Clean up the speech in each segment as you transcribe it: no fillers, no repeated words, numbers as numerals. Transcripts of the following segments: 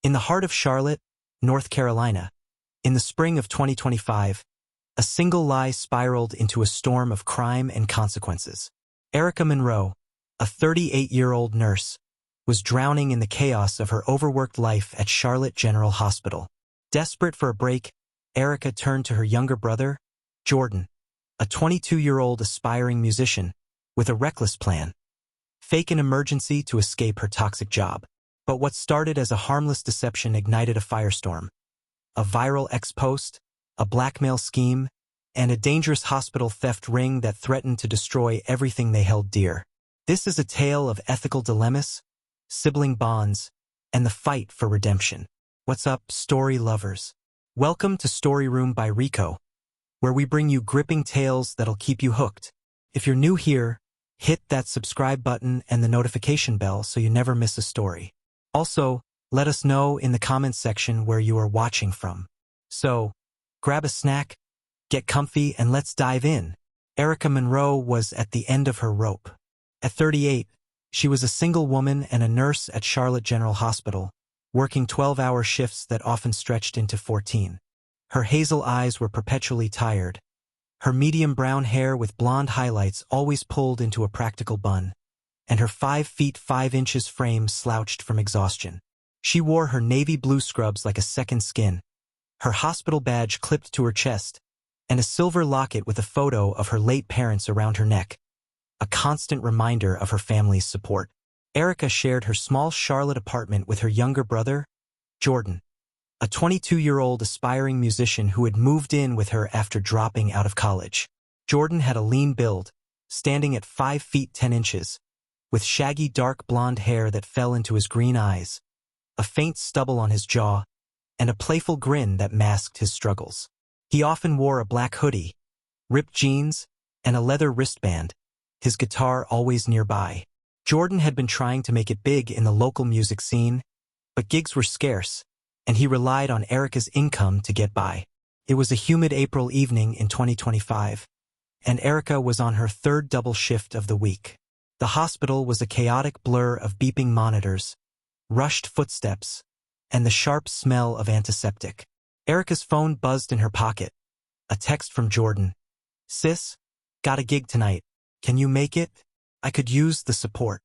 In the heart of Charlotte, North Carolina, in the spring of 2025, a single lie spiraled into a storm of crime and consequences. Erica Monroe, a 38-year-old nurse, was drowning in the chaos of her overworked life at Charlotte General Hospital. Desperate for a break, Erica turned to her younger brother, Jordan, a 22-year-old aspiring musician, with a reckless plan: fake an emergency to escape her toxic job. But what started as a harmless deception ignited a firestorm. A viral ex-post, a blackmail scheme, and a dangerous hospital theft ring that threatened to destroy everything they held dear. This is a tale of ethical dilemmas, sibling bonds, and the fight for redemption. What's up, story lovers? Welcome to Storyroom by Rico, where we bring you gripping tales that'll keep you hooked. If you're new here, hit that subscribe button and the notification bell so you never miss a story. Also, let us know in the comments section where you are watching from. So, grab a snack, get comfy, and let's dive in. Erica Monroe was at the end of her rope. At 38, she was a single woman and a nurse at Charlotte General Hospital, working 12-hour shifts that often stretched into 14. Her hazel eyes were perpetually tired, her medium brown hair with blonde highlights always pulled into a practical bun, and her 5 feet 5 inches frame slouched from exhaustion. She wore her navy blue scrubs like a second skin, her hospital badge clipped to her chest, and a silver locket with a photo of her late parents around her neck, a constant reminder of her family's support. Erica shared her small Charlotte apartment with her younger brother, Jordan, a 22-year-old aspiring musician who had moved in with her after dropping out of college. Jordan had a lean build, standing at 5 feet 10 inches, with shaggy dark blonde hair that fell into his green eyes, a faint stubble on his jaw, and a playful grin that masked his struggles. He often wore a black hoodie, ripped jeans, and a leather wristband, his guitar always nearby. Jordan had been trying to make it big in the local music scene, but gigs were scarce, and he relied on Erica's income to get by. It was a humid April evening in 2025, and Erica was on her third double shift of the week. The hospital was a chaotic blur of beeping monitors, rushed footsteps, and the sharp smell of antiseptic. Erica's phone buzzed in her pocket. A text from Jordan. "Sis, got a gig tonight. Can you make it? I could use the support."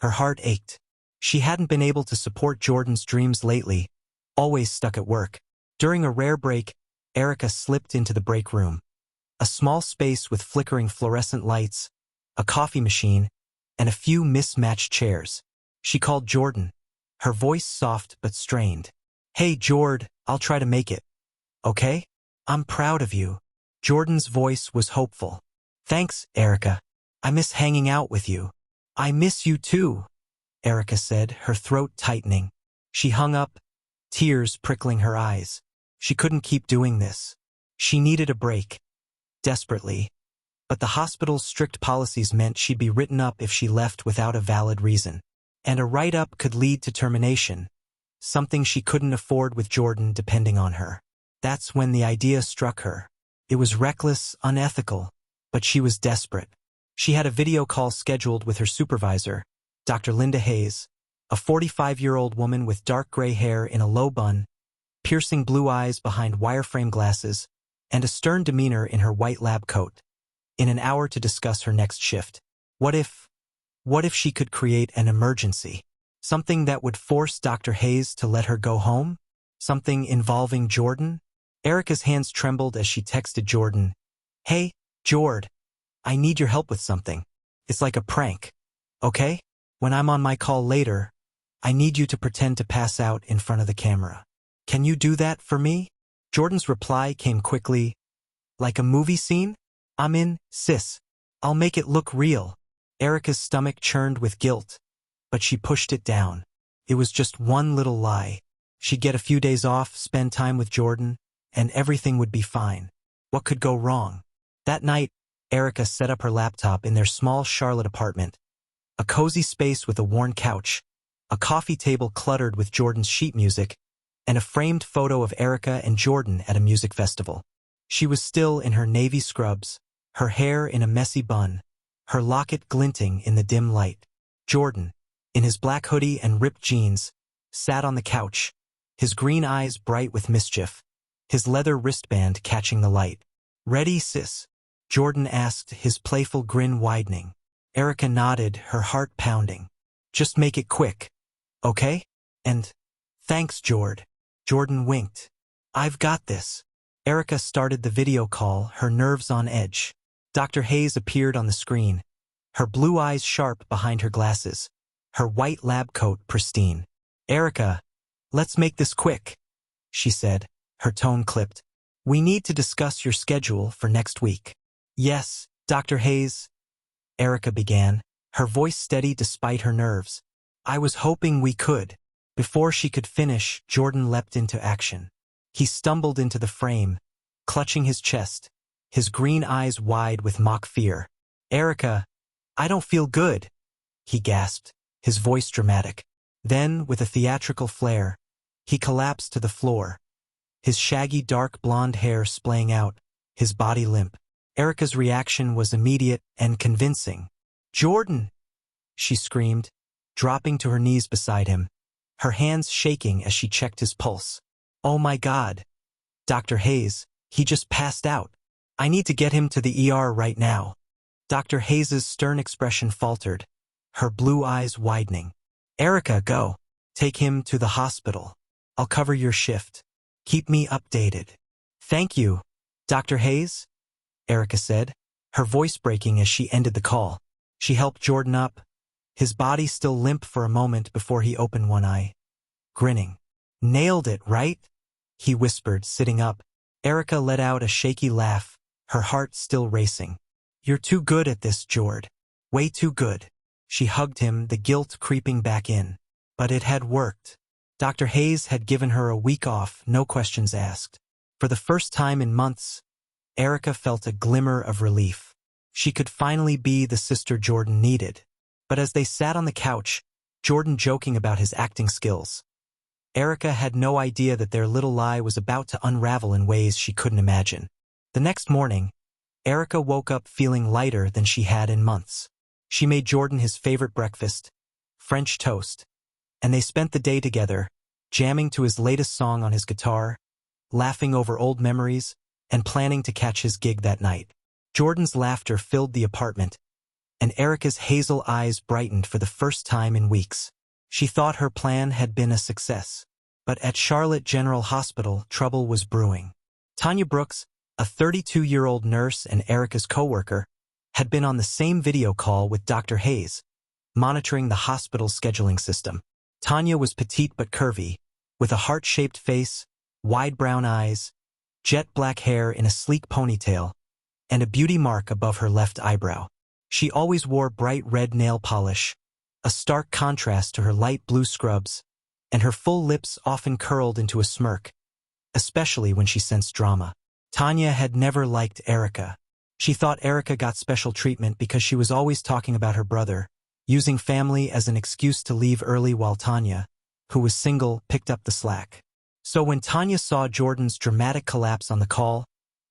Her heart ached. She hadn't been able to support Jordan's dreams lately, always stuck at work. During a rare break, Erica slipped into the break room. A small space with flickering fluorescent lights, a coffee machine, and a few mismatched chairs. She called Jordan, her voice soft but strained. "Hey, Jord, I'll try to make it. Okay? I'm proud of you." Jordan's voice was hopeful. "Thanks, Erica. I miss hanging out with you." "I miss you too," Erica said, her throat tightening. She hung up, tears prickling her eyes. She couldn't keep doing this. She needed a break. Desperately. But the hospital's strict policies meant she'd be written up if she left without a valid reason. And a write-up could lead to termination, something she couldn't afford with Jordan depending on her. That's when the idea struck her. It was reckless, unethical, but she was desperate. She had a video call scheduled with her supervisor, Dr. Linda Hayes, a 45-year-old woman with dark gray hair in a low bun, piercing blue eyes behind wireframe glasses, and a stern demeanor in her white lab coat, in an hour to discuss her next shift. What if she could create an emergency? Something that would force Dr. Hayes to let her go home? Something involving Jordan? Erica's hands trembled as she texted Jordan, "Hey, Jord, I need your help with something. It's like a prank, okay? When I'm on my call later, I need you to pretend to pass out in front of the camera. Can you do that for me?" Jordan's reply came quickly, "Like a movie scene? I'm in, sis. I'll make it look real." Erica's stomach churned with guilt, but she pushed it down. It was just one little lie. She'd get a few days off, spend time with Jordan, and everything would be fine. What could go wrong? That night, Erica set up her laptop in their small Charlotte apartment, a cozy space with a worn couch, a coffee table cluttered with Jordan's sheet music, and a framed photo of Erica and Jordan at a music festival. She was still in her navy scrubs, her hair in a messy bun, her locket glinting in the dim light. Jordan, in his black hoodie and ripped jeans, sat on the couch, his green eyes bright with mischief, his leather wristband catching the light. "Ready, sis?" Jordan asked, his playful grin widening. Erica nodded, her heart pounding. "Just make it quick, okay? And thanks, Jord." Jordan winked. "I've got this." Erica started the video call, her nerves on edge. Dr. Hayes appeared on the screen, her blue eyes sharp behind her glasses, her white lab coat pristine. "Erica, let's make this quick," she said, her tone clipped. "We need to discuss your schedule for next week." "Yes, Dr. Hayes," Erica began, her voice steady despite her nerves. "I was hoping we could." Before she could finish, Jordan leapt into action. He stumbled into the frame, clutching his chest, his green eyes wide with mock fear. "Erica, I don't feel good," he gasped, his voice dramatic. Then, with a theatrical flair, he collapsed to the floor, his shaggy dark blonde hair splaying out, his body limp. Erica's reaction was immediate and convincing. "Jordan!" she screamed, dropping to her knees beside him, her hands shaking as she checked his pulse. "Oh my God! Dr. Hayes, he just passed out. I need to get him to the ER right now." Dr. Hayes's stern expression faltered, her blue eyes widening. "Erica, go. Take him to the hospital. I'll cover your shift. Keep me updated." "Thank you, Dr. Hayes," Erica said, her voice breaking as she ended the call. She helped Jordan up, his body still limp for a moment before he opened one eye, grinning. "Nailed it, right?" he whispered, sitting up. Erica let out a shaky laugh, her heart still racing. "You're too good at this, Jord. Way too good." She hugged him, the guilt creeping back in. But it had worked. Dr. Hayes had given her a week off, no questions asked. For the first time in months, Erica felt a glimmer of relief. She could finally be the sister Jordan needed. But as they sat on the couch, Jordan joking about his acting skills, Erica had no idea that their little lie was about to unravel in ways she couldn't imagine. The next morning, Erica woke up feeling lighter than she had in months. She made Jordan his favorite breakfast, French toast, and they spent the day together, jamming to his latest song on his guitar, laughing over old memories, and planning to catch his gig that night. Jordan's laughter filled the apartment, and Erica's hazel eyes brightened for the first time in weeks. She thought her plan had been a success. But at Charlotte General Hospital, trouble was brewing. Tanya Brooks, a 32-year-old nurse and Erica's coworker, had been on the same video call with Dr. Hayes, monitoring the hospital's scheduling system. Tanya was petite but curvy, with a heart-shaped face, wide brown eyes, jet black hair in a sleek ponytail, and a beauty mark above her left eyebrow. She always wore bright red nail polish, a stark contrast to her light blue scrubs, and her full lips often curled into a smirk, especially when she sensed drama. Tanya had never liked Erica. She thought Erica got special treatment because she was always talking about her brother, using family as an excuse to leave early while Tanya, who was single, picked up the slack. So when Tanya saw Jordan's dramatic collapse on the call,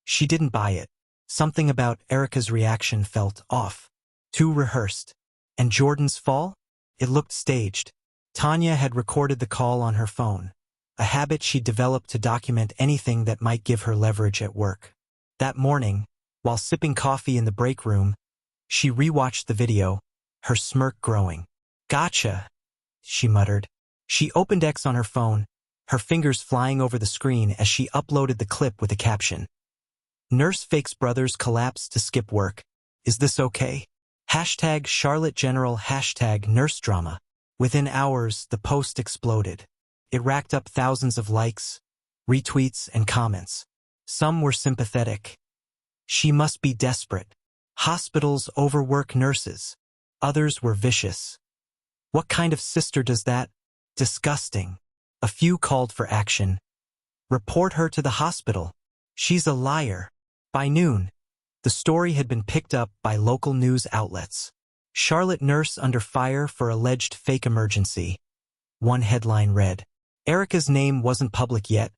she didn't buy it. Something about Erica's reaction felt off, too rehearsed. And Jordan's fall? It looked staged. Tanya had recorded the call on her phone, a habit she'd developed to document anything that might give her leverage at work. That morning, while sipping coffee in the break room, she rewatched the video, her smirk growing. "Gotcha," she muttered. She opened X on her phone, her fingers flying over the screen as she uploaded the clip with a caption. "Nurse fakes brother's collapse to skip work. Is this okay? Hashtag Charlotte General, hashtag nurse drama." Within hours, the post exploded. It racked up thousands of likes, retweets, and comments. Some were sympathetic. "She must be desperate. Hospitals overwork nurses." Others were vicious. "What kind of sister does that? Disgusting." A few called for action. "Report her to the hospital. She's a liar." By noon, the story had been picked up by local news outlets. "Charlotte nurse under fire for alleged fake emergency," one headline read. Erica's name wasn't public yet,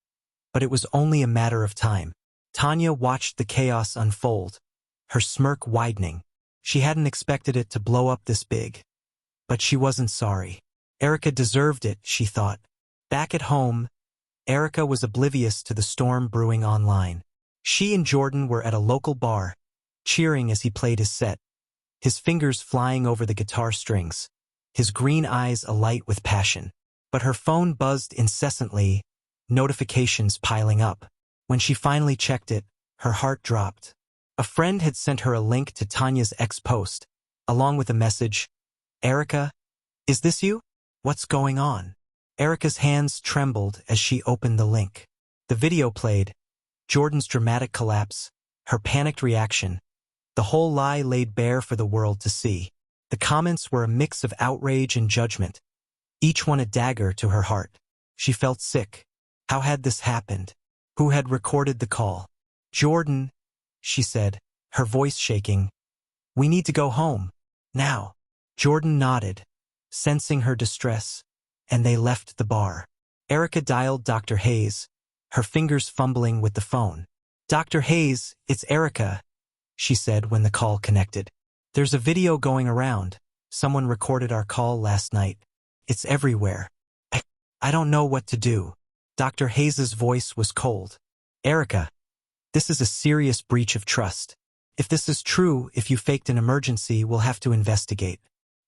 but it was only a matter of time. Tanya watched the chaos unfold, her smirk widening. She hadn't expected it to blow up this big. But she wasn't sorry. Erica deserved it, she thought. Back at home, Erica was oblivious to the storm brewing online. She and Jordan were at a local bar, cheering as he played his set, his fingers flying over the guitar strings, his green eyes alight with passion. But her phone buzzed incessantly, notifications piling up. When she finally checked it, her heart dropped. A friend had sent her a link to Tanya's ex-post, along with a message, "Erica, is this you? What's going on?" Erica's hands trembled as she opened the link. The video played, Jordan's dramatic collapse, her panicked reaction, the whole lie laid bare for the world to see. The comments were a mix of outrage and judgment, each one a dagger to her heart. She felt sick. How had this happened? Who had recorded the call? "Jordan," she said, her voice shaking. "We need to go home. Now." Jordan nodded, sensing her distress, and they left the bar. Erica dialed Dr. Hayes, her fingers fumbling with the phone. "Dr. Hayes, it's Erica," she said when the call connected. "There's a video going around. Someone recorded our call last night. It's everywhere. I don't know what to do." Dr. Hayes's voice was cold. "Erica, this is a serious breach of trust. If this is true, if you faked an emergency, we'll have to investigate.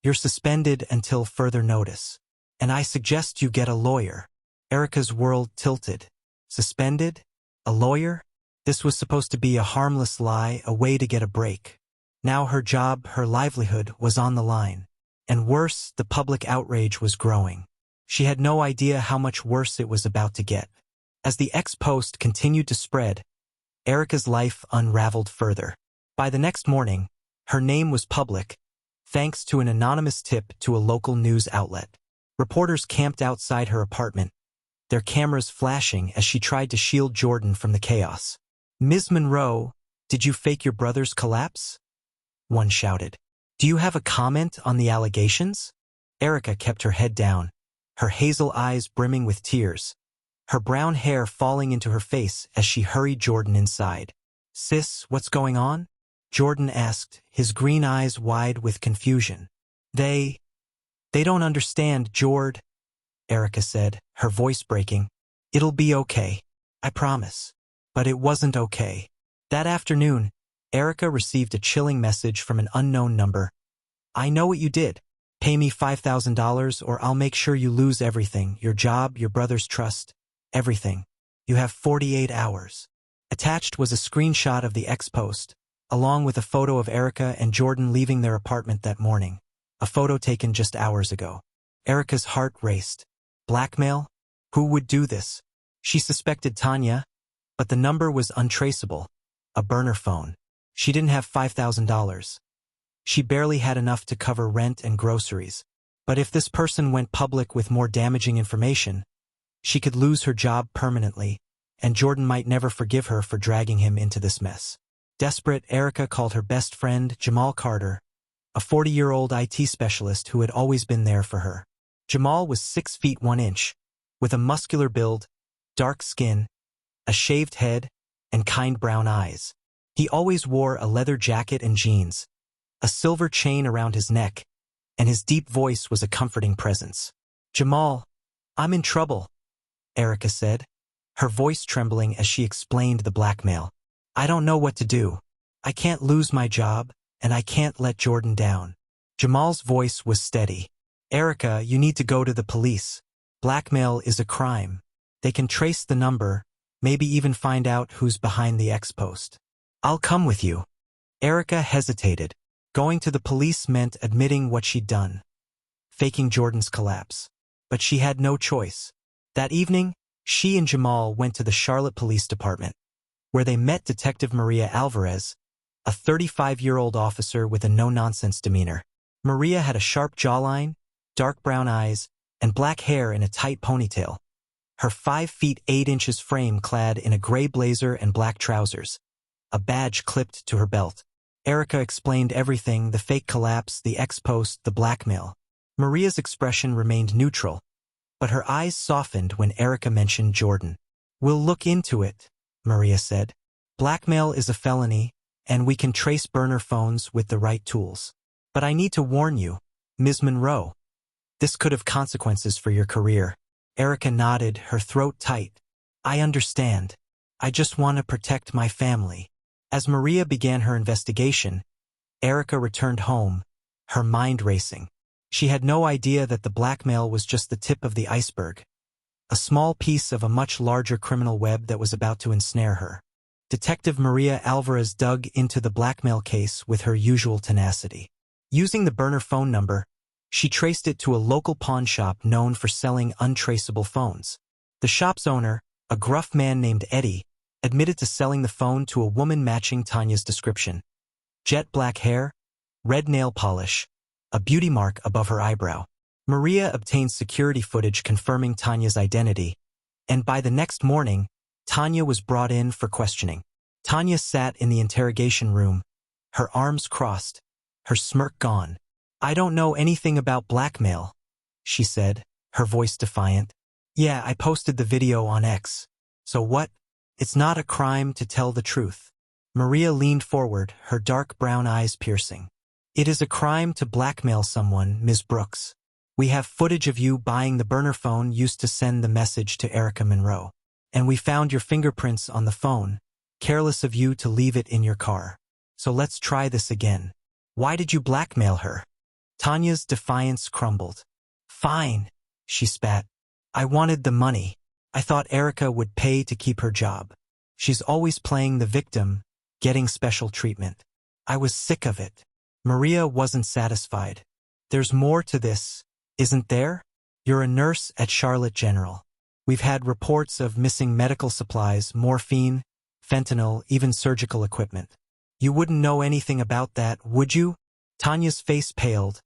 You're suspended until further notice. And I suggest you get a lawyer." Erica's world tilted. Suspended? A lawyer? This was supposed to be a harmless lie, a way to get a break. Now her job, her livelihood, was on the line. And worse, the public outrage was growing. She had no idea how much worse it was about to get. As the ex-post continued to spread, Erica's life unraveled further. By the next morning, her name was public, thanks to an anonymous tip to a local news outlet. Reporters camped outside her apartment, their cameras flashing as she tried to shield Jordan from the chaos. "Ms. Monroe, did you fake your brother's collapse?" one shouted. "Do you have a comment on the allegations?" Erica kept her head down, her hazel eyes brimming with tears, her brown hair falling into her face as she hurried Jordan inside. "Sis, what's going on?" Jordan asked, his green eyes wide with confusion. They don't understand, Jord," Erica said, her voice breaking. "It'll be okay. I promise." But it wasn't okay. That afternoon, Erica received a chilling message from an unknown number. "I know what you did. Pay me $5,000 or I'll make sure you lose everything, your job, your brother's trust, everything. You have 48 hours. Attached was a screenshot of the ex-post, along with a photo of Erica and Jordan leaving their apartment that morning, a photo taken just hours ago. Erica's heart raced. Blackmail? Who would do this? She suspected Tanya, but the number was untraceable, a burner phone. She didn't have $5,000. She barely had enough to cover rent and groceries. But if this person went public with more damaging information, she could lose her job permanently, and Jordan might never forgive her for dragging him into this mess. Desperate, Erica called her best friend, Jamal Carter, a 40-year-old IT specialist who had always been there for her. Jamal was 6 feet 1 inch, with a muscular build, dark skin, a shaved head, and kind brown eyes. He always wore a leather jacket and jeans, a silver chain around his neck, and his deep voice was a comforting presence. "Jamal, I'm in trouble," Erica said, her voice trembling as she explained the blackmail. "I don't know what to do. I can't lose my job, and I can't let Jordan down." Jamal's voice was steady. "Erica, you need to go to the police. Blackmail is a crime. They can trace the number, maybe even find out who's behind the ex-post. I'll come with you." Erica hesitated. Going to the police meant admitting what she'd done, faking Jordan's collapse. But she had no choice. That evening, she and Jamal went to the Charlotte Police Department, where they met Detective Maria Alvarez, a 35-year-old officer with a no-nonsense demeanor. Maria had a sharp jawline, dark brown eyes, and black hair in a tight ponytail. Her 5 feet 8 inches frame clad in a gray blazer and black trousers, a badge clipped to her belt. Erica explained everything: the fake collapse, the ex-post, the blackmail. Maria's expression remained neutral, but her eyes softened when Erica mentioned Jordan. "We'll look into it," Maria said. "Blackmail is a felony, and we can trace burner phones with the right tools. But I need to warn you, Ms. Monroe, this could have consequences for your career." Erica nodded, her throat tight. I understand. I just want to protect my family. As Maria began her investigation, Erica returned home, her mind racing. She had no idea that the blackmail was just the tip of the iceberg, a small piece of a much larger criminal web that was about to ensnare her. Detective Maria Alvarez dug into the blackmail case with her usual tenacity. Using the burner phone number, she traced it to a local pawn shop known for selling untraceable phones. The shop's owner, a gruff man named Eddie, admitted to selling the phone to a woman matching Tanya's description. Jet black hair, red nail polish, a beauty mark above her eyebrow. Maria obtained security footage confirming Tanya's identity, and by the next morning, Tanya was brought in for questioning. Tanya sat in the interrogation room, her arms crossed, her smirk gone. I don't know anything about blackmail, she said, her voice defiant. Yeah, I posted the video on X. So what? It's not a crime to tell the truth. Maria leaned forward, her dark brown eyes piercing. It is a crime to blackmail someone, Ms. Brooks. We have footage of you buying the burner phone used to send the message to Erica Monroe. And we found your fingerprints on the phone, careless of you to leave it in your car. So let's try this again. Why did you blackmail her? Tanya's defiance crumbled. Fine, she spat. I wanted the money. I thought Erica would pay to keep her job. She's always playing the victim, getting special treatment. I was sick of it. Maria wasn't satisfied. There's more to this, isn't there? You're a nurse at Charlotte General. We've had reports of missing medical supplies, morphine, fentanyl, even surgical equipment. You wouldn't know anything about that, would you? Tanya's face paled,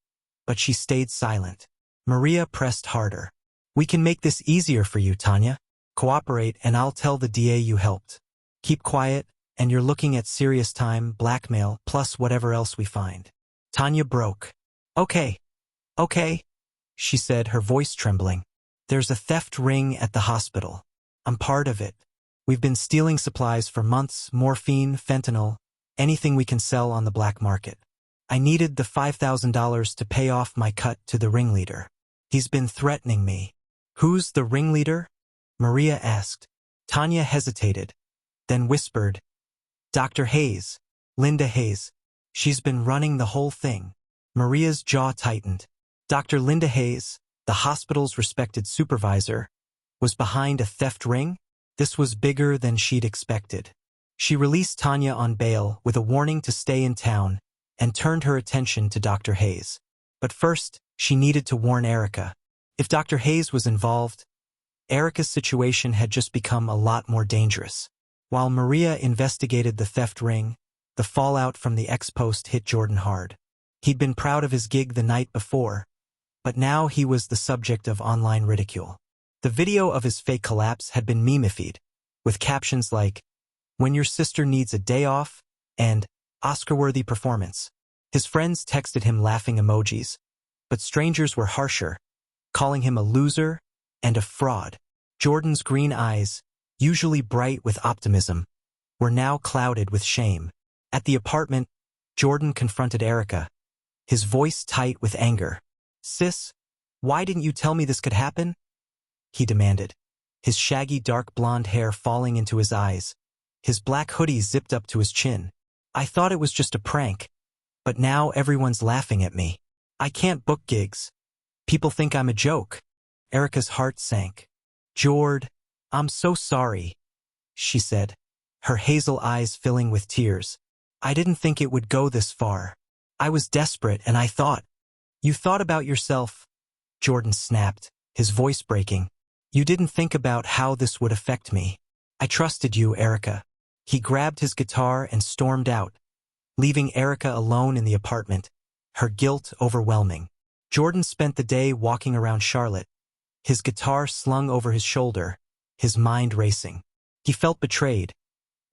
but she stayed silent. Maria pressed harder. We can make this easier for you, Tanya. Cooperate and I'll tell the DA you helped. Keep quiet, and you're looking at serious time, blackmail, plus whatever else we find. Tanya broke. Okay, she said, her voice trembling. There's a theft ring at the hospital. I'm part of it. We've been stealing supplies for months, morphine, fentanyl, anything we can sell on the black market. I needed the $5,000 to pay off my cut to the ringleader. He's been threatening me. Who's the ringleader? Maria asked. Tanya hesitated, then whispered, Dr. Hayes, Linda Hayes. She's been running the whole thing. Maria's jaw tightened. Dr. Linda Hayes, the hospital's respected supervisor, was behind a theft ring? This was bigger than she'd expected. She released Tanya on bail with a warning to stay in town and turned her attention to Dr. Hayes. But first, she needed to warn Erica. If Dr. Hayes was involved, Erica's situation had just become a lot more dangerous. While Maria investigated the theft ring, the fallout from the ex-post hit Jordan hard. He'd been proud of his gig the night before, but now he was the subject of online ridicule. The video of his fake collapse had been meme-ified, with captions like, "When your sister needs a day off," and "Oscar-worthy performance." His friends texted him laughing emojis, but strangers were harsher, calling him a loser and a fraud. Jordan's green eyes, usually bright with optimism, were now clouded with shame. At the apartment, Jordan confronted Erica, his voice tight with anger. "Sis, why didn't you tell me this could happen?" he demanded, his shaggy dark blonde hair falling into his eyes, his black hoodie zipped up to his chin. "I thought it was just a prank, but now everyone's laughing at me. I can't book gigs. People think I'm a joke." Erica's heart sank. "Jord, I'm so sorry," she said, her hazel eyes filling with tears. "I didn't think it would go this far. I was desperate and I thought." "You thought about yourself," Jordan snapped, his voice breaking. "You didn't think about how this would affect me. I trusted you, Erica." He grabbed his guitar and stormed out, leaving Erica alone in the apartment, her guilt overwhelming. Jordan spent the day walking around Charlotte, his guitar slung over his shoulder, his mind racing. He felt betrayed,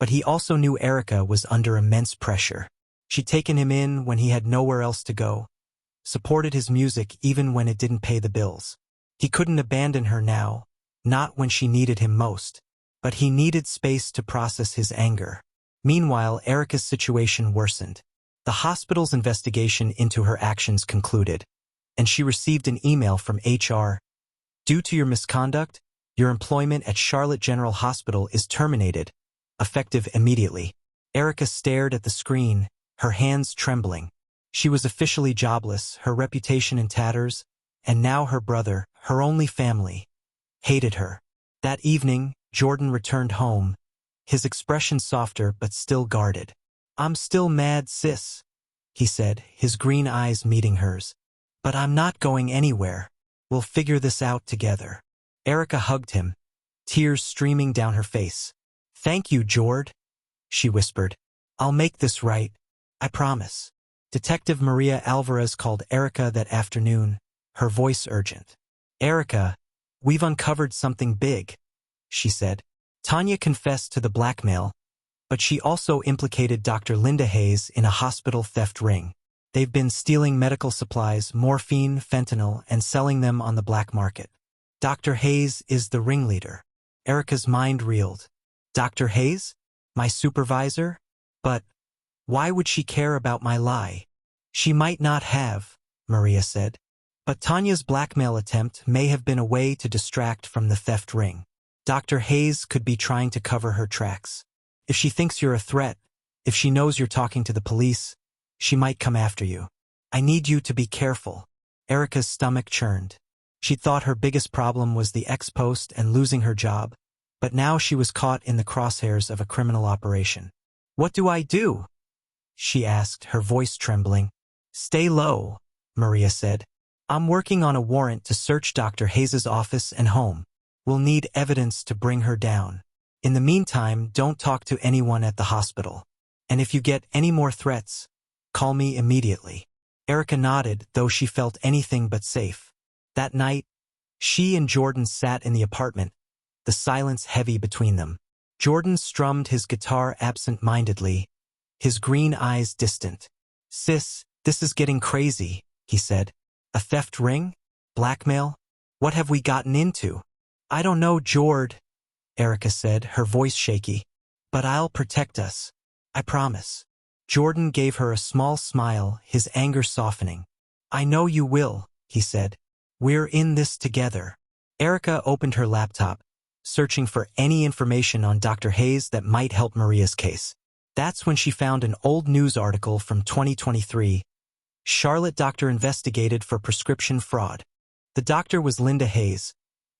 but he also knew Erica was under immense pressure. She'd taken him in when he had nowhere else to go, supported his music even when it didn't pay the bills. He couldn't abandon her now, not when she needed him most, but he needed space to process his anger. Meanwhile, Erica's situation worsened. The hospital's investigation into her actions concluded, and she received an email from HR. "Due to your misconduct, Your employment at Charlotte General Hospital is terminated, effective immediately. Erica stared at the screen, her hands trembling. She was officially jobless, her reputation in tatters, and now her brother, her only family, hated her. That evening, Jordan returned home, his expression softer but still guarded. "I'm still mad, sis," he said, his green eyes meeting hers. "But I'm not going anywhere. We'll figure this out together." Erica hugged him, tears streaming down her face. "Thank you, Jord," she whispered. "I'll make this right. I promise." Detective Maria Alvarez called Erica that afternoon, her voice urgent. "Erica, we've uncovered something big," she said. Tanya confessed to the blackmail, but she also implicated Dr. Linda Hayes in a hospital theft ring. They've been stealing medical supplies, morphine, fentanyl, and selling them on the black market. Dr. Hayes is the ringleader. Erica's mind reeled. Dr. Hayes? My supervisor? But why would she care about my lie? She might not have, Maria said. But Tanya's blackmail attempt may have been a way to distract from the theft ring. Dr. Hayes could be trying to cover her tracks. If she thinks you're a threat, if she knows you're talking to the police, she might come after you. I need you to be careful. Erica's stomach churned. She thought her biggest problem was the ex-post and losing her job, but now she was caught in the crosshairs of a criminal operation. What do I do? She asked, her voice trembling. Stay low, Maria said. I'm working on a warrant to search Dr. Hayes' office and home. We'll need evidence to bring her down. In the meantime, don't talk to anyone at the hospital. And if you get any more threats, call me immediately. Erica nodded, though she felt anything but safe. That night, she and Jordan sat in the apartment, the silence heavy between them. Jordan strummed his guitar absent-mindedly, his green eyes distant. Sis, this is getting crazy, he said. A theft ring? Blackmail? What have we gotten into? I don't know, Jord, Erica said, her voice shaky. But I'll protect us. I promise. Jordan gave her a small smile, his anger softening. I know you will, he said. We're in this together. Erica opened her laptop, searching for any information on Dr. Hayes that might help Maria's case. That's when she found an old news article from 2023. Charlotte doctor investigated for prescription fraud. The doctor was Linda Hayes,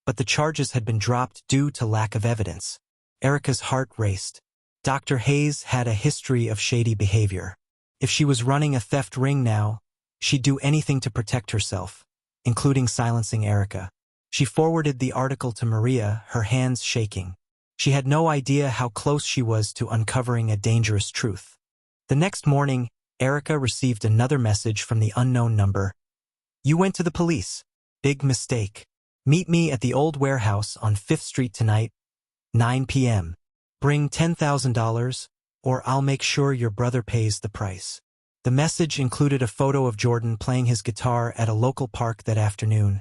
but the charges had been dropped due to lack of evidence. Erica's heart raced. Dr. Hayes had a history of shady behavior. If she was running a theft ring now, she'd do anything to protect herself, including silencing Erica. She forwarded the article to Maria, her hands shaking. She had no idea how close she was to uncovering a dangerous truth. The next morning, Erica received another message from the unknown number. You went to the police. Big mistake. Meet me at the old warehouse on 5th Street tonight, 9 p.m. Bring $10,000, or I'll make sure your brother pays the price. The message included a photo of Jordan playing his guitar at a local park that afternoon,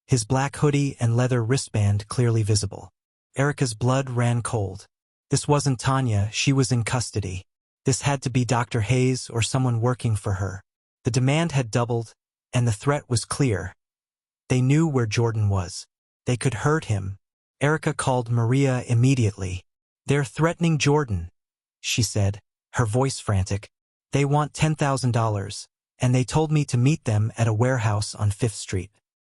his black hoodie and leather wristband clearly visible. Erica's blood ran cold. This wasn't Tanya, she was in custody. This had to be Dr. Hayes or someone working for her. The demand had doubled, and the threat was clear. They knew where Jordan was. They could hurt him. Erica called Maria immediately. They're threatening Jordan, she said, her voice frantic. They want $10,000, and they told me to meet them at a warehouse on 5th Street.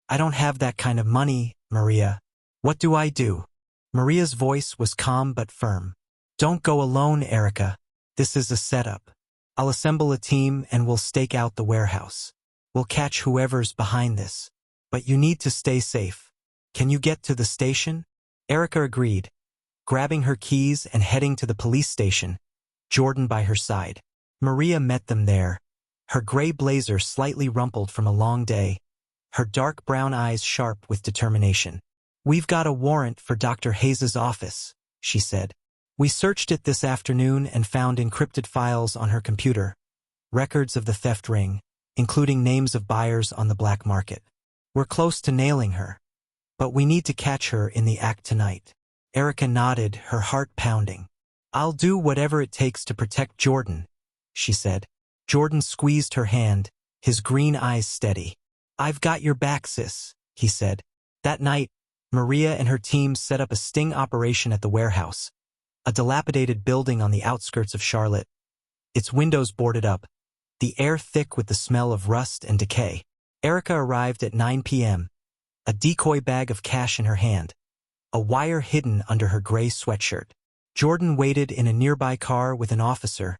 I don't have that kind of money, Maria. What do I do? Maria's voice was calm but firm. Don't go alone, Erica. This is a setup. I'll assemble a team and we'll stake out the warehouse. We'll catch whoever's behind this. But you need to stay safe. Can you get to the station? Erica agreed, grabbing her keys and heading to the police station, Jordan by her side. Maria met them there, her gray blazer slightly rumpled from a long day, her dark brown eyes sharp with determination. We've got a warrant for Dr. Hayes' office, she said. We searched it this afternoon and found encrypted files on her computer, records of the theft ring, including names of buyers on the black market. We're close to nailing her, but we need to catch her in the act tonight. Erica nodded, her heart pounding. I'll do whatever it takes to protect Jordan, she said. Jordan squeezed her hand, his green eyes steady. I've got your back, sis, he said. That night, Maria and her team set up a sting operation at the warehouse, a dilapidated building on the outskirts of Charlotte, its windows boarded up, the air thick with the smell of rust and decay. Erica arrived at 9 p.m., a decoy bag of cash in her hand, a wire hidden under her gray sweatshirt. Jordan waited in a nearby car with an officer,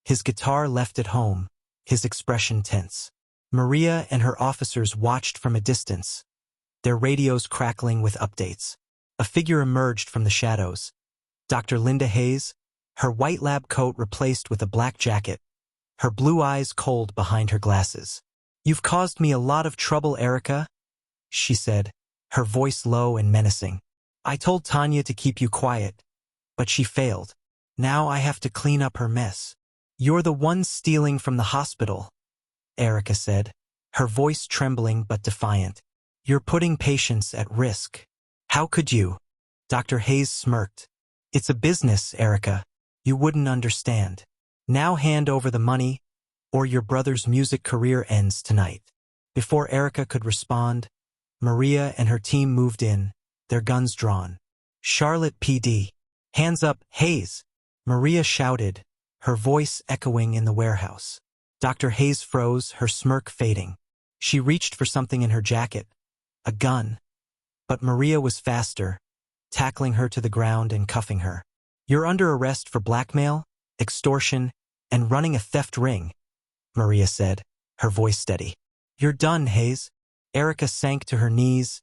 his guitar left at home, his expression tense. Maria and her officers watched from a distance, their radios crackling with updates. A figure emerged from the shadows. Dr. Linda Hayes, her white lab coat replaced with a black jacket, her blue eyes cold behind her glasses. "You've caused me a lot of trouble, Erica," she said, her voice low and menacing. "I told Tanya to keep you quiet, but she failed. Now I have to clean up her mess." "You're the one stealing from the hospital," Erica said, her voice trembling but defiant. "You're putting patients at risk." "How could you?" Dr. Hayes smirked. "It's a business, Erica. You wouldn't understand. Now hand over the money, or your brother's music career ends tonight." Before Erica could respond, Maria and her team moved in, their guns drawn. "Charlotte PD. Hands up, Hayes!" Maria shouted, her voice echoing in the warehouse. Dr. Hayes froze, her smirk fading. She reached for something in her jacket, a gun. But Maria was faster, tackling her to the ground and cuffing her. "You're under arrest for blackmail, extortion, and running a theft ring," Maria said, her voice steady. "You're done, Hayes." Erica sank to her knees,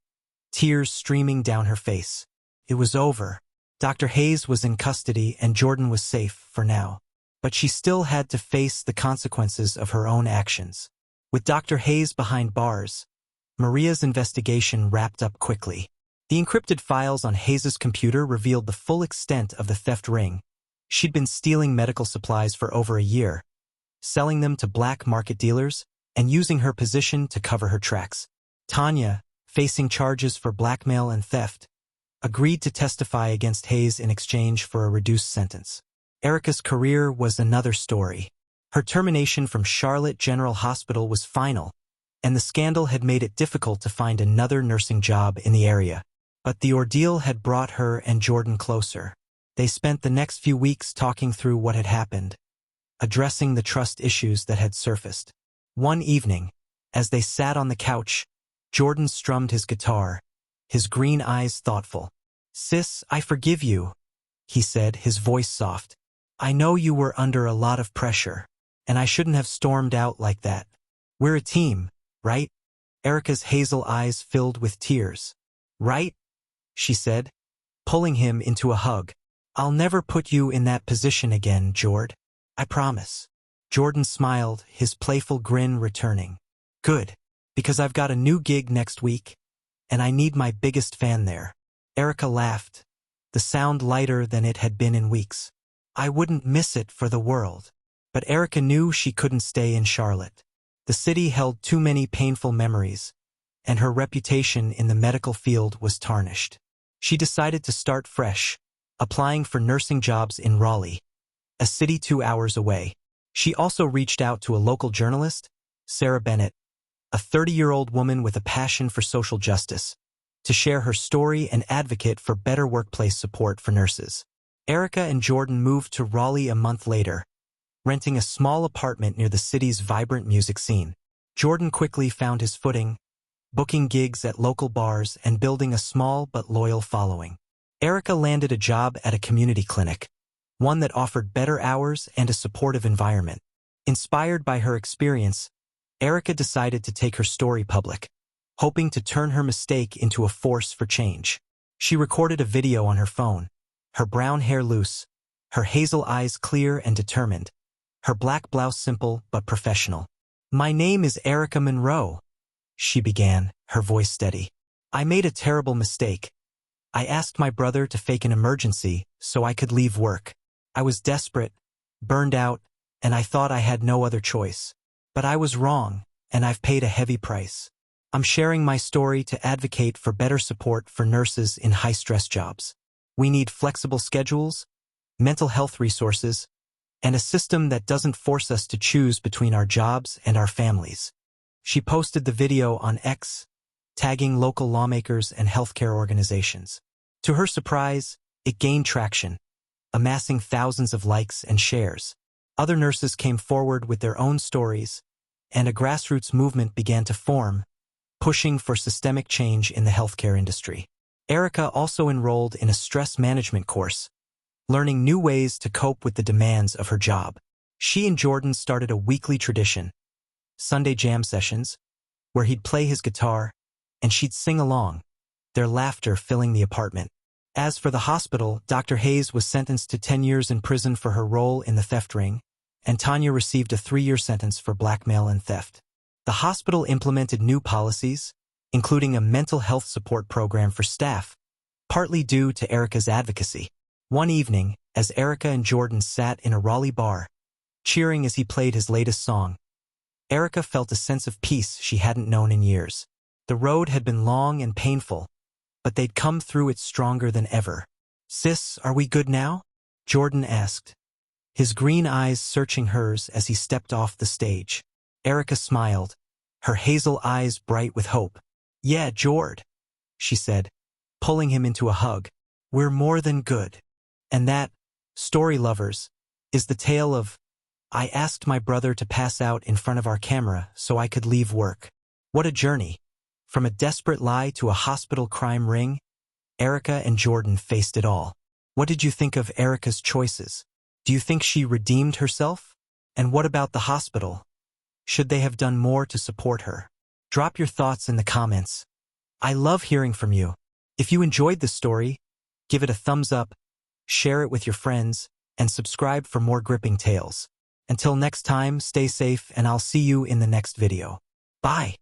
tears streaming down her face. It was over. Dr. Hayes was in custody and Jordan was safe for now. But she still had to face the consequences of her own actions. With Dr. Hayes behind bars, Maria's investigation wrapped up quickly. The encrypted files on Hayes' computer revealed the full extent of the theft ring. She'd been stealing medical supplies for over a year, selling them to black market dealers, and using her position to cover her tracks. Tanya, facing charges for blackmail and theft, agreed to testify against Hayes in exchange for a reduced sentence. Erica's career was another story. Her termination from Charlotte General Hospital was final, and the scandal had made it difficult to find another nursing job in the area. But the ordeal had brought her and Jordan closer. They spent the next few weeks talking through what had happened, addressing the trust issues that had surfaced. One evening, as they sat on the couch, Jordan strummed his guitar, his green eyes thoughtful. "Sis, I forgive you," he said, his voice soft. "I know you were under a lot of pressure, and I shouldn't have stormed out like that. We're a team, right?" Erica's hazel eyes filled with tears. "Right?" she said, pulling him into a hug. "I'll never put you in that position again, Jord. I promise." Jordan smiled, his playful grin returning. "Good, because I've got a new gig next week, and I need my biggest fan there." Erica laughed, the sound lighter than it had been in weeks. "I wouldn't miss it for the world." But Erica knew she couldn't stay in Charlotte. The city held too many painful memories, and her reputation in the medical field was tarnished. She decided to start fresh, applying for nursing jobs in Raleigh, a city 2 hours away. She also reached out to a local journalist, Sarah Bennett, a 30-year-old woman with a passion for social justice, to share her story and advocate for better workplace support for nurses. Erica and Jordan moved to Raleigh a month later, renting a small apartment near the city's vibrant music scene. Jordan quickly found his footing, booking gigs at local bars and building a small but loyal following. Erica landed a job at a community clinic, one that offered better hours and a supportive environment. Inspired by her experience, Erica decided to take her story public, hoping to turn her mistake into a force for change. She recorded a video on her phone, her brown hair loose, her hazel eyes clear and determined, her black blouse simple but professional. "My name is Erica Monroe," she began, her voice steady. "I made a terrible mistake. I asked my brother to fake an emergency so I could leave work. I was desperate, burned out, and I thought I had no other choice. But I was wrong, and I've paid a heavy price. I'm sharing my story to advocate for better support for nurses in high-stress jobs. We need flexible schedules, mental health resources, and a system that doesn't force us to choose between our jobs and our families." She posted the video on X, tagging local lawmakers and healthcare organizations. To her surprise, it gained traction, amassing thousands of likes and shares. Other nurses came forward with their own stories, and a grassroots movement began to form, pushing for systemic change in the healthcare industry. Erica also enrolled in a stress management course, learning new ways to cope with the demands of her job. She and Jordan started a weekly tradition, Sunday jam sessions, where he'd play his guitar and she'd sing along, their laughter filling the apartment. As for the hospital, Dr. Hayes was sentenced to 10 years in prison for her role in the theft ring, and Tanya received a 3-year sentence for blackmail and theft. The hospital implemented new policies, including a mental health support program for staff, partly due to Erica's advocacy. One evening, as Erica and Jordan sat in a Raleigh bar, cheering as he played his latest song, Erica felt a sense of peace she hadn't known in years. The road had been long and painful, but they'd come through it stronger than ever. "Sis, are we good now?" Jordan asked, his green eyes searching hers as he stepped off the stage. Erica smiled, her hazel eyes bright with hope. "Yeah, Jord," she said, pulling him into a hug. "We're more than good." And that, story lovers, is the tale of "I asked my brother to pass out in front of our camera so I could leave work." What a journey! From a desperate lie to a hospital crime ring, Erica and Jordan faced it all. What did you think of Erica's choices? Do you think she redeemed herself? And what about the hospital? Should they have done more to support her? Drop your thoughts in the comments. I love hearing from you. If you enjoyed this story, give it a thumbs up, share it with your friends, and subscribe for more gripping tales. Until next time, stay safe and I'll see you in the next video. Bye.